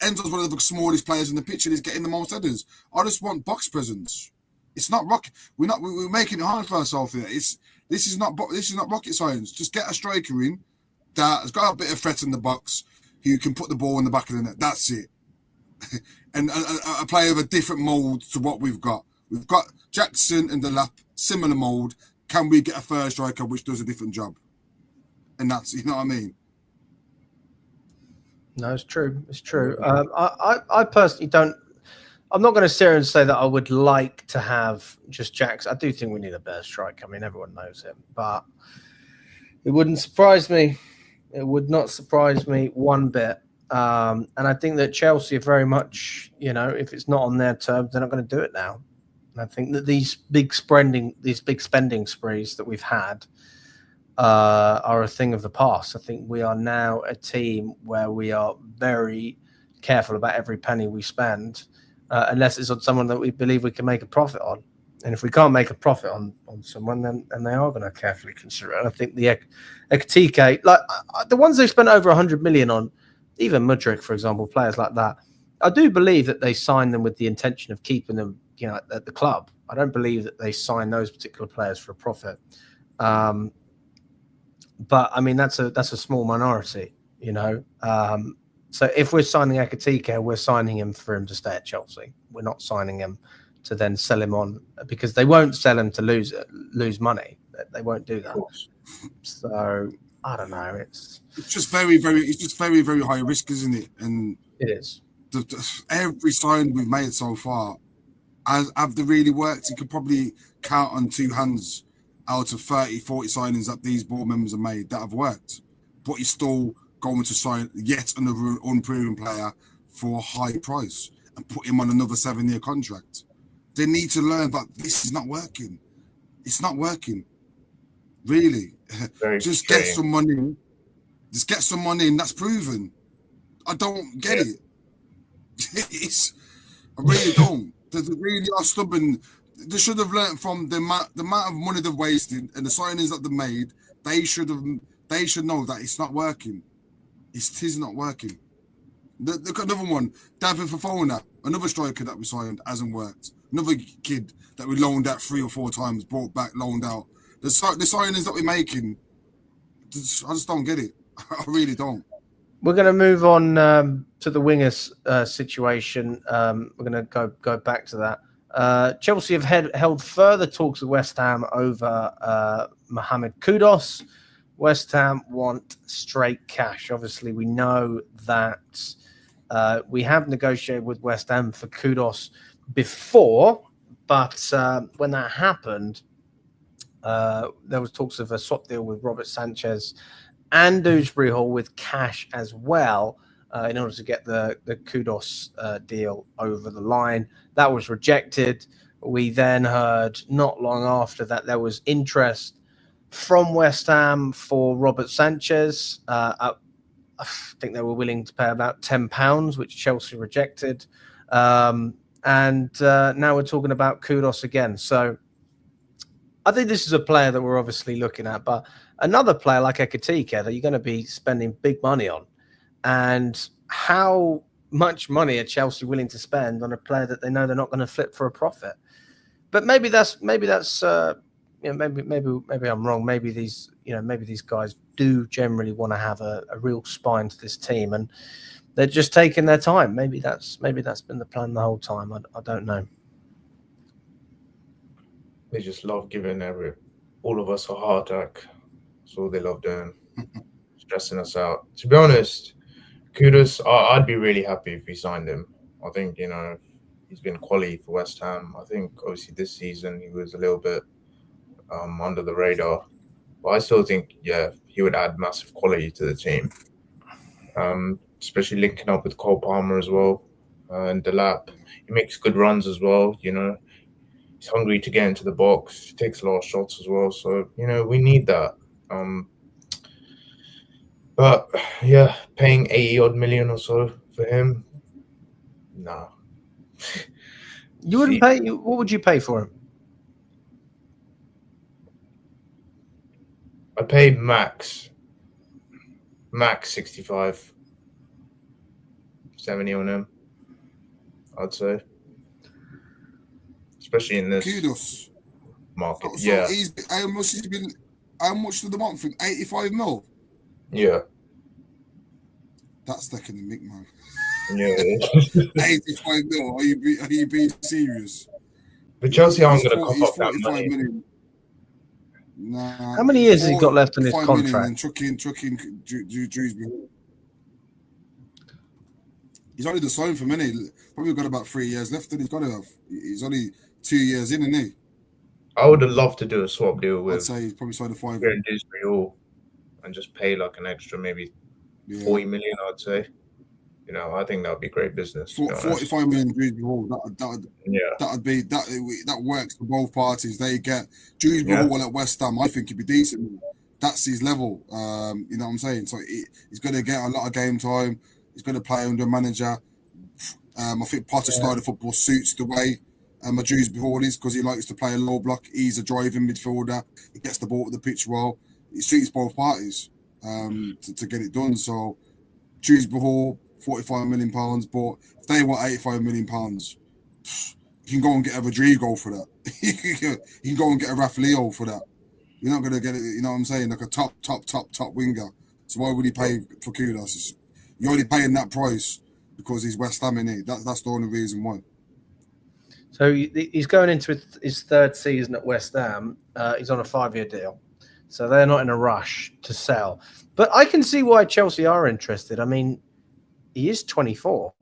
Enzo's one of the smallest players in the pitch and he's getting the most headers. I just want box presence. It's not rocket. We're making it hard for ourselves here. This is not rocket science. Just get a striker in that has got a bit of threat in the box who can put the ball in the back of the net. That's it. And a player of a different mould to what we've got. We've got Jackson and the lap, similar mould. Can we get a third striker which does a different job? And that's, you know what I mean? No, it's true. It's true. I personally don't. I'm not going to sit here and say that I would like to have just Jackson. I do think we need a better striker. I mean, everyone knows him, but it wouldn't surprise me. It would not surprise me one bit. And I think that Chelsea are very much, you know, if it's not on their terms, they're not going to do it now. And I think that these big spending sprees that we've had are a thing of the past. I think we are now a team where we are very careful about every penny we spend, unless it's on someone that we believe we can make a profit on. And if we can't make a profit on someone, then they are going to carefully consider it. And I think the Ekitike, like the ones they spent over 100 million on, even Madueke, for example, players like that, I do believe that they signed them with the intention of keeping them, you know, at the club. I don't believe that they signed those particular players for a profit. But I mean, that's a small minority, you know. So if we're signing Ekitike, we're signing him for him to stay at Chelsea. We're not signing him to then sell him on, because they won't sell him to lose money. They won't do that. So I don't know. It's just very, very high risk, isn't it? And it is. Every sign we've made so far, have they really worked? You could probably count on two hands out of 30, 40 signings that these board members have made that have worked. But you're still going to sign yet another unproven player for a high price and put him on another 7-year contract. They need to learn that this is not working. It's not working. Really. Just get some money. Just get some money and that's proven. I don't get it. I really don't. They really are stubborn. They should have learned from the amount of money they've wasted and the signings that they've made. They should know that it's not working. It is not working. Look at another one, David Fofana, another striker that we signed, hasn't worked. Another kid that we loaned out 3 or 4 times, brought back, loaned out. The signings that we're making, I just don't get it. I really don't. We're going to move on to the wingers situation. We're going to go back to that. Chelsea have held further talks with West Ham over Mohamed Kudus. West Ham want straight cash. Obviously, we know that we have negotiated with West Ham for Kudus before, but when that happened, there was talks of a swap deal with Robert Sanchez and Dewsbury Hall with cash as well in order to get the Kudus deal over the line. That was rejected. We then heard not long after that there was interest from West Ham for Robert Sanchez. I think they were willing to pay about £10, which Chelsea rejected. And now we're talking about Kudus again. So I think this is a player that we're obviously looking at, but another player like Ekitike that you're going to be spending big money on. And how much money are Chelsea willing to spend on a player that they know they're not going to flip for a profit? But maybe that's maybe I'm wrong. Maybe these guys do generally want to have a real spine to this team, and they're just taking their time. Maybe that's been the plan the whole time. I don't know. They just love giving all of us a heart attack. That's all they love doing, stressing us out. To be honest, Kudus, I'd be really happy if we signed him. I think, you know, he's been quality for West Ham. I think obviously this season he was a little bit under the radar. But I still think, he would add massive quality to the team, especially linking up with Cole Palmer as well, and Delap. He makes good runs as well, He's hungry to get into the box. He takes a lot of shots as well. So, we need that. But, paying 80 odd million or so for him, nah. You wouldn't pay. What would you pay for him? I paid max 65, 70 on him, I'd say. Especially in this Kudus market. So how much did the month think? 85 mil? Yeah. That's taking the mick, man. Yeah. 85 mil? Are you being serious? But Chelsea aren't going to cough up that money. Million. Nah. How many years has he got left on his contract? And trucking Drewsbury. He's only the sign for many. Probably got about 3 years left, and he's got to have. He's only 2 years in, isn't he? I would have loved to do a swap deal with. I'd say he's probably signed a 5 year in Disney Hall and just pay like an extra maybe 40 million. I'd say. I think that would be great business. 45 million Drewsbury Hall. That works for both parties. They get Drewsbury Hall at West Ham. I think it'd be decent. That's his level. You know what I'm saying? So he's going to get a lot of game time. He's going to play under a manager. I think Potter's style of football suits the way Drewsbury Hall is, because he likes to play a low block. He's a driving midfielder. He gets the ball to the pitch well. It suits both parties to get it done. So Drewsbury Hall, £45 million, but if they want £85 million, you can go and get a Rodrigo for that. You can go and get a Rafael for that. You're not going to get it, you know what I'm saying, like a top winger. So why would he pay for Kudus? You're only paying that price because he's West Ham, innit? That's the only reason why. So he's going into his third season at West Ham. He's on a 5-year deal. So they're not in a rush to sell. But I can see why Chelsea are interested. I mean, he is 24.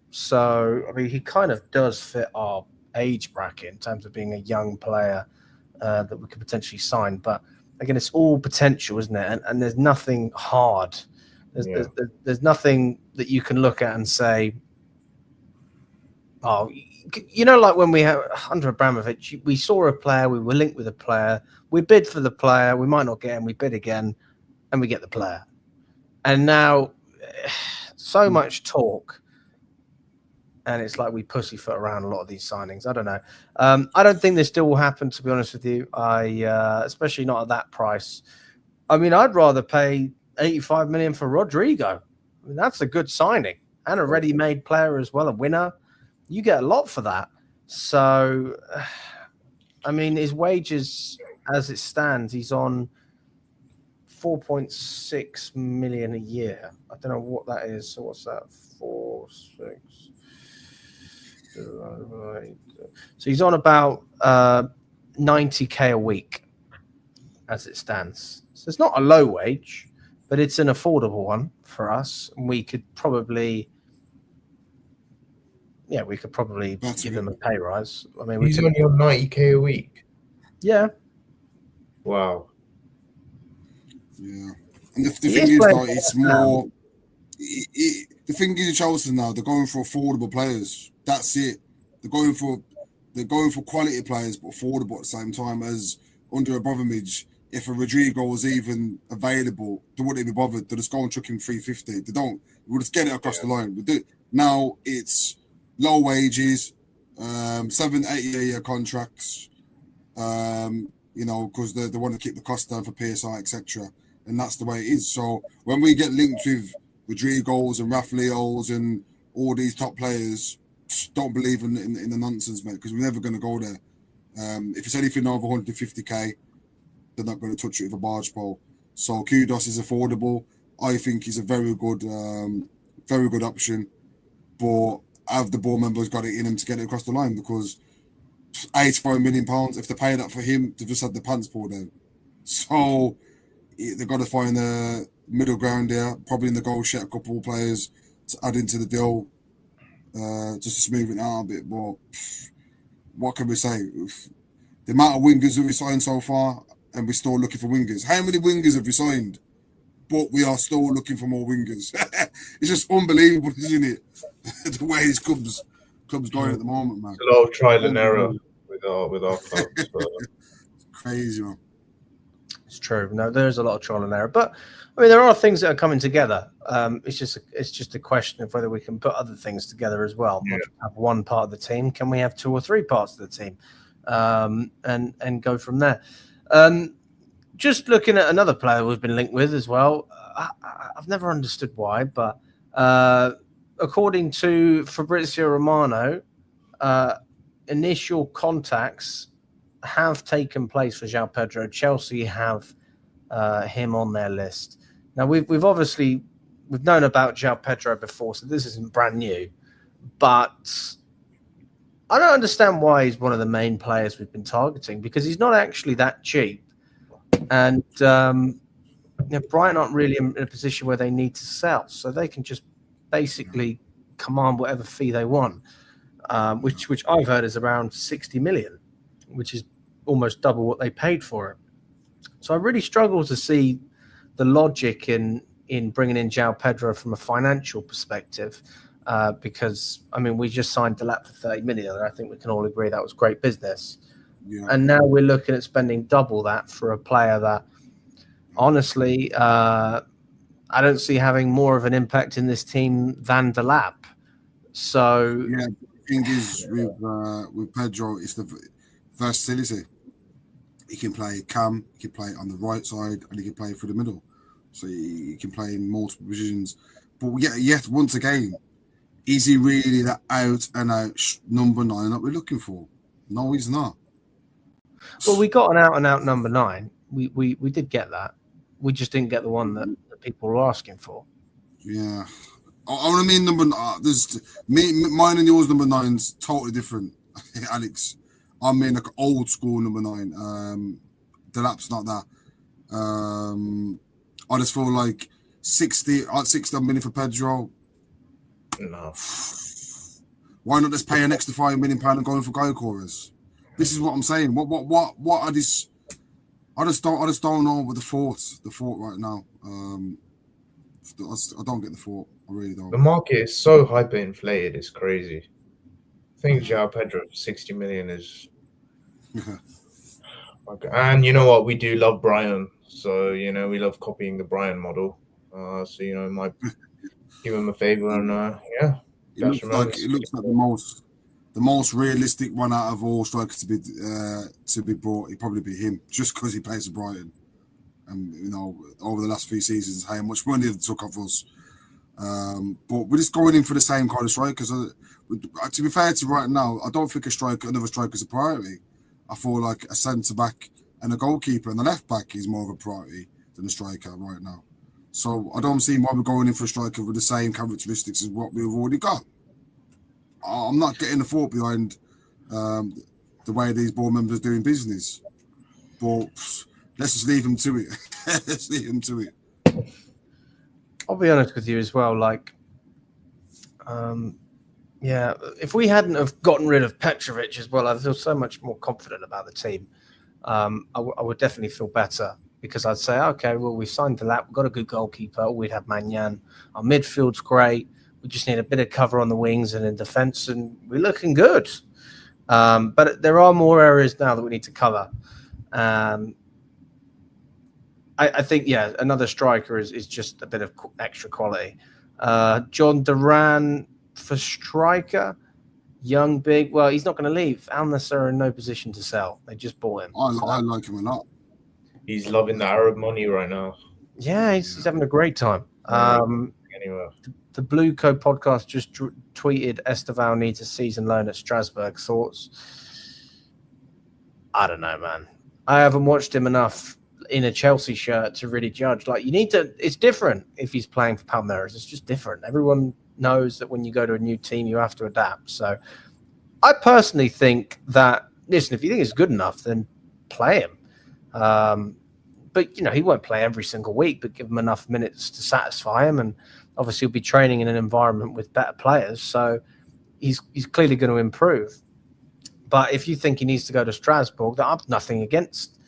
So, I mean, he kind of does fit our age bracket in terms of being a young player that we could potentially sign. But, again, it's all potential, isn't it? And there's nothing hard. There's nothing that you can look at and say, oh, like when we have under Abramovich, we saw a player, we were linked with a player, we bid for the player, we might not get him, we bid again, and we get the player. And now, so much talk, and it's like we pussyfoot around a lot of these signings. I don't know. I don't think this deal will happen, to be honest with you. Especially not at that price. I mean, I'd rather pay 85 million for Rodrigo. I mean, that's a good signing and a ready-made player as well, a winner. You get a lot for that. So, I mean, his wages as it stands, he's on 4.6 million a year. I don't know what that is. So what's that? 4, 6. So he's on about 90k a week as it stands. So it's not a low wage, but it's an affordable one for us. And we could probably give him a pay rise. I mean, he's only on 90k a week. Yeah. Wow. Yeah. And the thing is, though, it's more. The thing is, Chelsea now, they're going for affordable players. That's it. They're going for quality players, but affordable at the same time. As under Abramovich, if a Rodrigo was even available, they wouldn't be bothered. They just go and chuck him 350. They don't. We'll just get it across the line. Now it's low wages, 7-8 year contracts. Because they want to keep the cost down for PSI, etc. And that's the way it is. So when we get linked with Rodrigos and Rafaels and all these top players, don't believe in the nonsense, mate, because we're never going to go there. If it's anything over 150k, they're not going to touch it with a barge pole. So Kudus is affordable. I think he's a very good option. But have the board members got it in him to get it across the line? Because £85 million, if they're paying that for him, they've just had the pants pulled down. So they've got to find a middle ground there, probably negotiate a couple of players to add into the deal, just to smooth it out a bit. But what can we say? The amount of wingers that we signed so far, and we're still looking for wingers. How many wingers have we signed? But we are still looking for more wingers. It's just unbelievable, isn't it? The way his club's going at the moment, man. It's a lot of trial and error with our clubs. But... Crazy, man. It's true. No, there's a lot of trial and error, but I mean, there are things that are coming together. It's just a question of whether we can put other things together as well. Not just have one part of the team. Can we have 2 or 3 parts of the team, and go from there? Just looking at another player we've been linked with as well. I've never understood why, but according to Fabrizio Romano, initial contacts have taken place for Joao Pedro. Chelsea have him on their list. Now we've known about Joao Pedro before, so this isn't brand new. But I don't understand why he's one of the main players we've been targeting, because he's not actually that cheap. And Brighton aren't really in a position where they need to sell, so they can just basically command whatever fee they want, which I've heard is around 60 million, which is almost double what they paid for it. So I really struggle to see the logic in bringing in Joao Pedro from a financial perspective, because I mean, we just signed Delap for 30 million, and I think we can all agree that was great business. Yeah. And now we're looking at spending double that for a player that, honestly, I don't see having more of an impact in this team than Delap. So yeah, the thing is with Pedro, it's the versatility. He can play cam, he can play on the right side, and he can play through the middle. So he can play in multiple positions. But yet once again, is he really that out and out number 9 that we're looking for? No, he's not. Well, we got an out and out number 9. We did get that. We just didn't get the one that people were asking for. Yeah, I mean there's mine and yours number 9's totally different, Alex. I mean like old school number 9. Delap's not that. I just feel like 60 million for Pedro. No. Why not just pay an extra £5 million and go in for goal scorers? This is what I'm saying. What are these? I just don't know what the thought right now. I don't get the thought. I really don't. The market is so hyperinflated. It's crazy. I think Joao Pedro for 60 million is. Okay. And you know what? We do love Brian, so we love copying the Brian model. So it might give him a favor, and yeah. It looks like the most realistic one out of all strikers to be brought. It'd probably be him, just because he plays for Brighton, and over the last few seasons, how much money they took off us. But we're just going in for the same kind of strikers. To be fair to right now, I don't think another striker is a priority. I feel like a centre back and a goalkeeper and the left back is more of a priority than a striker right now. So I don't see why we're going in for a striker with the same characteristics as what we've already got. I'm not getting the thought behind the way these board members are doing business. But let's just leave them to it. Let's leave them to it. I'll be honest with you as well. If we hadn't have gotten rid of Petrovic as well, I'd feel so much more confident about the team. I would definitely feel better, because I'd say, okay, well, we've signed Delap, we've got a good goalkeeper, we'd have Manyan, our midfield's great, we just need a bit of cover on the wings and in defence, and we're looking good. But there are more areas now that we need to cover. I think, another striker is just a bit of extra quality. John Duran for striker, young, big. Well, he's not going to leave. Al Nassr are in no position to sell. They just bought him. I like him a lot. He's loving the Arab money right now. Yeah, he's having a great time. Anyway, the Blue Code podcast just tweeted Esteval needs a season loan at Strasbourg. Thoughts? I don't know, man. I haven't watched him enough in a Chelsea shirt to really judge. Like, you need to. It's different if he's playing for Palmeiras. It's just different. Everyone knows that when you go to a new team, you have to adapt. So, I personally think that. Listen, if you think he's good enough, then play him. But he won't play every single week. But give him enough minutes to satisfy him, and obviously he'll be training in an environment with better players. So, he's clearly going to improve. But if you think he needs to go to Strasbourg, I've nothing against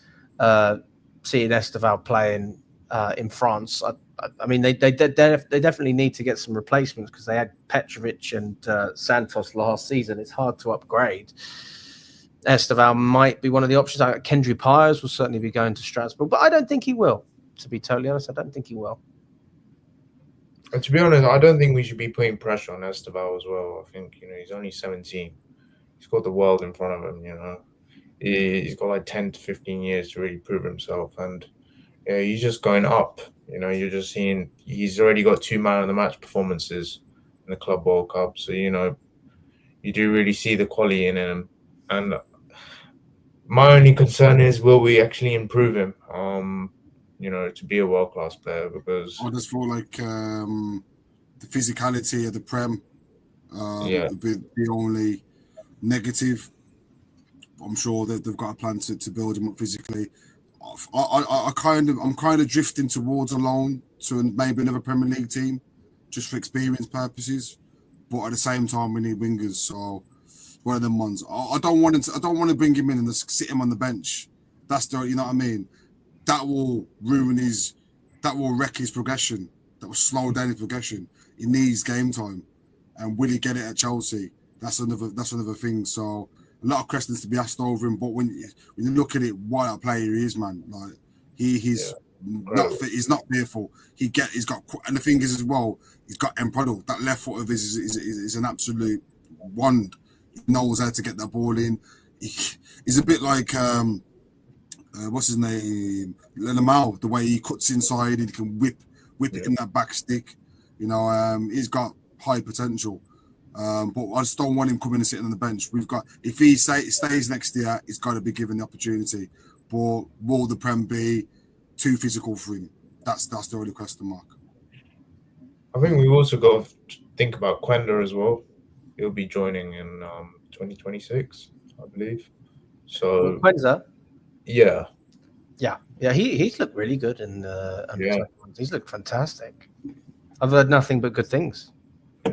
seeing Esteval playing in France. I mean, they definitely need to get some replacements because they had Petrovic and Santos last season. It's hard to upgrade. Esteval might be one of the options. Kendry Pires will certainly be going to Strasbourg, but I don't think he will. To be totally honest, I don't think he will. And to be honest, I don't think we should be putting pressure on Esteval as well. I think, he's only 17. He's got the world in front of him, He's got like 10 to 15 years to really prove himself. And he's just going up. You're just seeing he's already got 2 man of the match performances in the Club World Cup. So, you do really see the quality in him. And my only concern is, will we actually improve him, to be a world-class player? Because I just feel like the physicality of the Prem would be the only negative. I'm sure that they've got a plan to build him up physically. I'm kind of drifting towards a loan to maybe another Premier League team, just for experience purposes. But at the same time, we need wingers, so one of them ones. I don't want to bring him in and just sit him on the bench. That's you know what I mean. That will wreck his progression. That will slow down his progression. He needs game time, and will he get it at Chelsea? That's another thing. So a lot of questions to be asked over him. But when you look at it, what a player he is, man. Like he's not fearful. He's got, and the thing is as well, he's got end product. That left foot of his is an absolute wand. He knows how to get that ball in. He's a bit like what's his name, Lamau. The way he cuts inside and he can whip it in that back stick. He's got high potential. But I just don't want him coming and sitting on the bench. If he stays next year, he's got to be given the opportunity. But will the Prem be too physical for him? That's the only question mark. I think we've also got to think about Quenda as well. He'll be joining in 2026, I believe. So Quenza? Yeah. He's looked really good in He's looked fantastic. I've heard nothing but good things.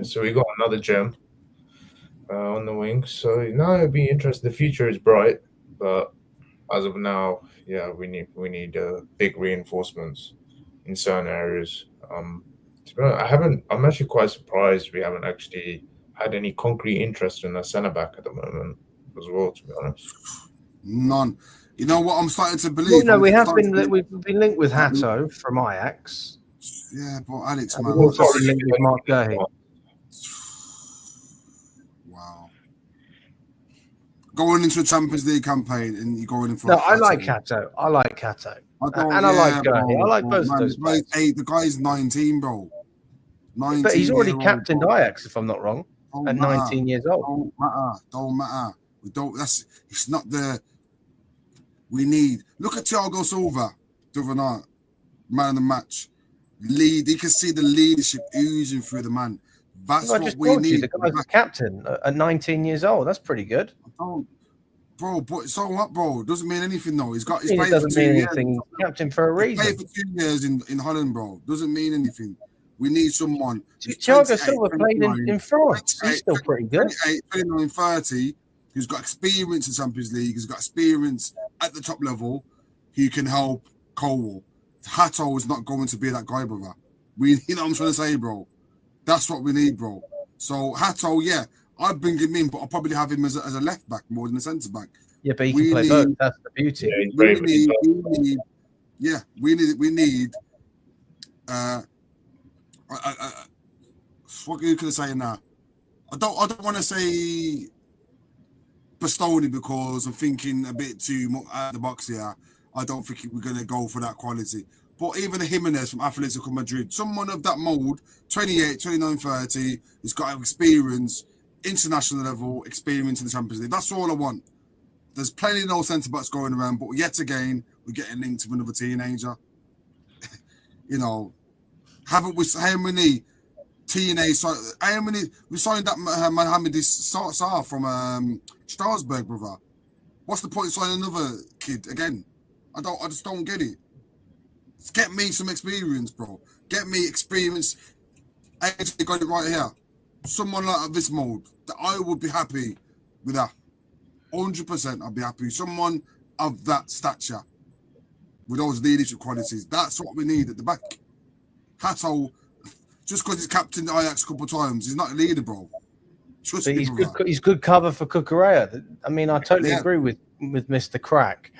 So we got another gem on the wing. So it'd be interesting. The future is bright, but as of now, we need big reinforcements in certain areas. To be honest, I'm actually quite surprised we haven't actually had any concrete interest in a centre back at the moment as well. To be honest, none. You know what I'm starting to believe? Well, no, we've been linked with Hato from Ajax. Yeah, but Alex, man, we've also been linked with Mark Gurley. Wow. Going into a Champions League campaign and you're going in for. No, I like Hato. I like Gurley. I like both of those players. The guy's 19, bro. 19. But he's already captained Ajax, if I'm not wrong, at 19 years old. Don't matter. It's not the. We need. Look at Thiago Silva, the other night, man of the match. He can see the leadership oozing through the man. That's what we need. The guy's a captain at 19 years old. That's pretty good. Bro, but so what, bro? Doesn't mean anything, though. He's played for 2 years. He's captain for a reason. He played for 2 years in Holland, bro. Doesn't mean anything. We need someone. Thiago Silva played in France. He's still pretty good. 29, 30, who's got experience in Champions League, who's got experience at the top level, who can help Cole. Hato is not going to be that guy, brother. You know what I'm trying to say, bro? That's what we need, bro. So Hato, I'd bring him in, but I'll probably have him as a left back more than a centre back. Yeah, but he can play both. That's the beauty. We need. What can I say now? I don't want to say Bastoni because I'm thinking a bit too much out of the box here. I don't think we're going to go for that quality. But even a Jimenez from Atletico Madrid, someone of that mould, 28, 29, 30, who's got experience, international level experience in the Champions League. That's all I want. There's plenty of those centre-backs going around, but yet again, we're getting linked to another teenager. Haven't we, how many T&Cs, we signed that Mohamed Saar from Strasbourg, brother. What's the point of signing another kid again? I just don't get it. Get me some experience, bro. Get me experience. I actually got it right here. Someone like this mold, that I would be happy with that. 100%, I'd be happy. Someone of that stature with those leadership qualities. That's what we need at the back. Hato, just because he's captained Ajax a couple of times, he's not a leader, bro. Trust me, he's good cover for Cucurella. I mean, I totally agree with Mr. Crack.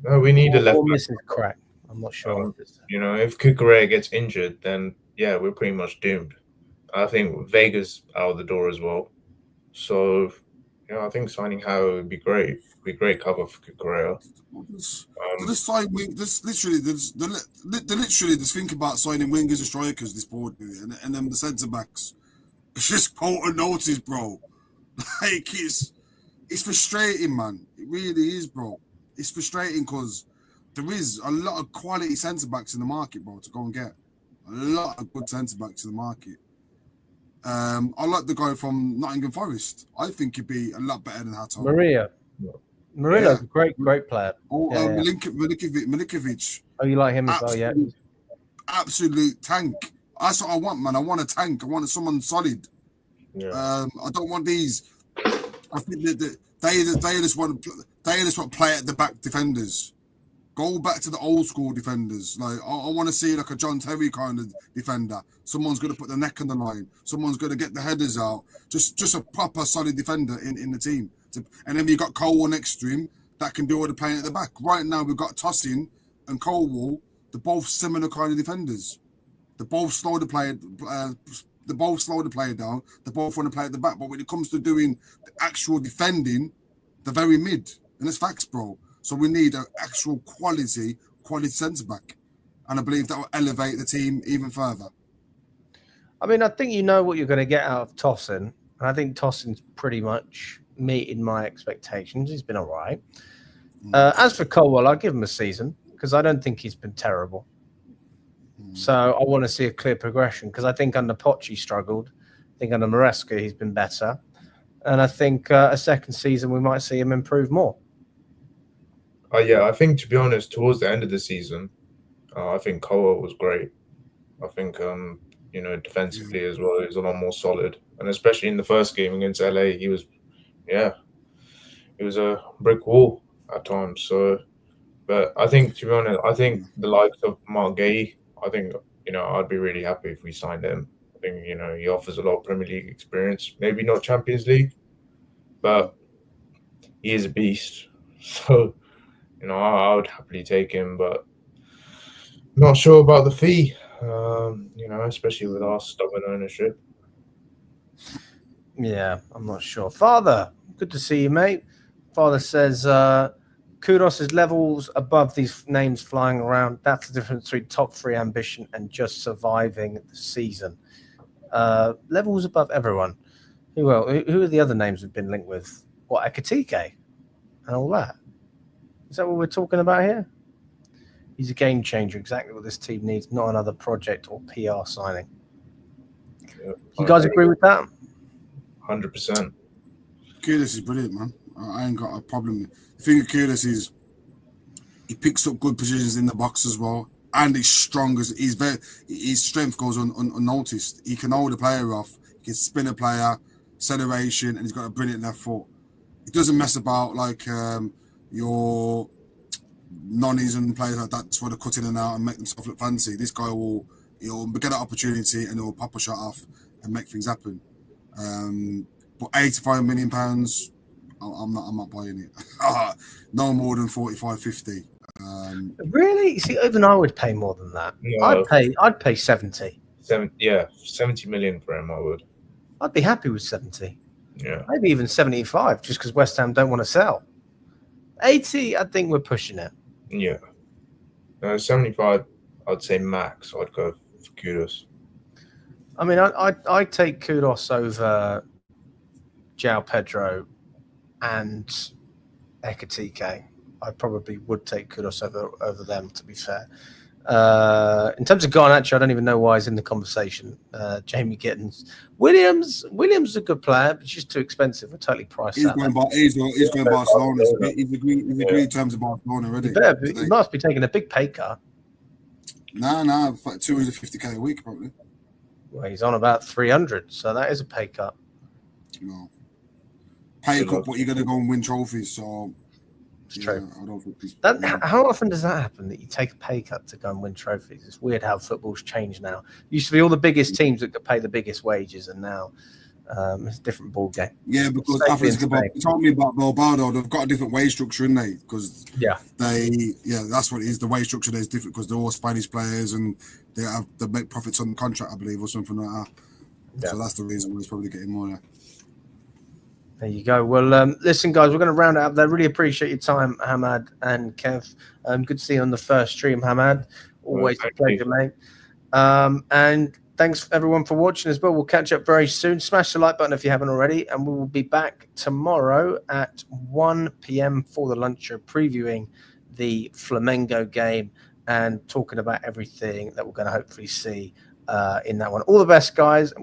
No, we need a left back. Mrs. Crack. I'm not sure. If Cucurella gets injured, then yeah, we're pretty much doomed. I think Vega's out of the door as well. So, I think signing Howe would be great. Be great cover for Cucurella. They literally just think about signing wingers and strikers this board, and then the centre backs. It's just quote notice, bro. Like it's frustrating, man. It really is, bro. It's frustrating because there is a lot of quality centre backs in the market, bro, to go and get. A lot of good centre backs in the market. I like the guy from Nottingham Forest. I think he'd be a lot better than Hato. Marilla's a great player. Milikovic. Oh, you like him as well, yeah? Absolute tank. That's what I want, man. I want a tank. I want someone solid. Yeah. I don't want these. I think that they just want to play at the back defenders. Go back to the old school defenders. Like I want to see like a John Terry kind of defender. Someone's going to put the neck on the line. Someone's going to get the headers out. Just a proper solid defender in the team. And then you got Colwell next to him that can do all the playing at the back. Right now we've got Tosin and Colwell. They're both similar kind of defenders. They both slow the player. They both slow the player down. They both want to play at the back. But when it comes to doing the actual defending, they're very mid. And it's facts, bro. So we need an actual quality centre back, and I believe that will elevate the team even further. I mean, I think you know what you're going to get out of Tosin, and I think Tosin's pretty much meeting my expectations. He's been all right. As for Colwell, I'll give him a season because I don't think he's been terrible. So I want to see a clear progression because I think under Poch he struggled. I think under Maresca he's been better, and I think a second season we might see him improve more. Yeah, I think to be honest, towards the end of the season, I think Colwell was great. I think defensively as well, he was a lot more solid, and especially in the first game against LA, he was a brick wall at times. So, but I think to be honest, I think the likes of Mark Gay, I think I'd be really happy if we signed him. I think he offers a lot of Premier League experience, maybe not Champions League, but he is a beast. So. I would happily take him, but not sure about the fee, especially with our stubborn ownership. Yeah, I'm not sure. Father, good to see you, mate. Father says, Kudus is levels above these names flying around. That's the difference between top 3 ambition and just surviving the season. Levels above everyone. Who are the other names we've been linked with? What, Ekitike and all that? Is that what we're talking about here? He's a game changer, exactly what this team needs, not another project or PR signing. Yeah, you guys agree with that? 100%. Kudus is brilliant, man. I ain't got a problem. The thing with Kudus is he picks up good positions in the box as well, and he's strong. His strength goes unnoticed. He can hold a player off. He can spin a player, acceleration, and he's got a brilliant left foot. He doesn't mess about like your nonnies and players like that just want to cut in and out and make themselves look fancy. This guy he'll get an opportunity and he'll pop a shot off and make things happen. But £85 million, I'm not buying it. No more than 45, 50. Really? See, even I would pay more than that. No. I'd pay 70. 70 million for him. I would. I'd be happy with 70. Yeah, maybe even 75, just because West Ham don't want to sell. 80, I think we're pushing it. Yeah. 75, I'd say max. I'd go for Kudus. I mean, I'd take Kudus over Joao Pedro and Ekitike. I probably would take Kudus over them, to be fair. In terms of Garnacho, I don't even know why he's in the conversation. Jamie Gittins. Williams is a good player, but it's just too expensive. We're totally priced out. He's going Barcelona. He's agreed terms of Barcelona already. He must be taking a big pay cut. Nah, like 250k a week probably. Well, he's on about 300, so that is a pay cut. No. pay cut, but you're going to go and win trophies. So It's true. I don't think How often does that happen that you take a pay cut to go and win trophies? It's weird how football's changed now. It used to be all the biggest teams that could pay the biggest wages, and now it's a different ball game. Yeah, because you told me about Bilbao, they've got a different wage structure, in they? Because that's what it is. The wage structure there is different because they're all Spanish players and they make profits on the contract, I believe, or something like that. Yeah. So that's the reason why it's probably getting more there. There you go. Well, listen, guys, we're going to round it up there. Really appreciate your time, Hamad and Kev. Good to see you on the first stream, Hamad. Always a pleasure, mate. And thanks, everyone, for watching as well. We'll catch up very soon. Smash the like button if you haven't already. And we will be back tomorrow at 1 p.m. for the lunch show, previewing the Flamengo game and talking about everything that we're going to hopefully see in that one. All the best, guys. And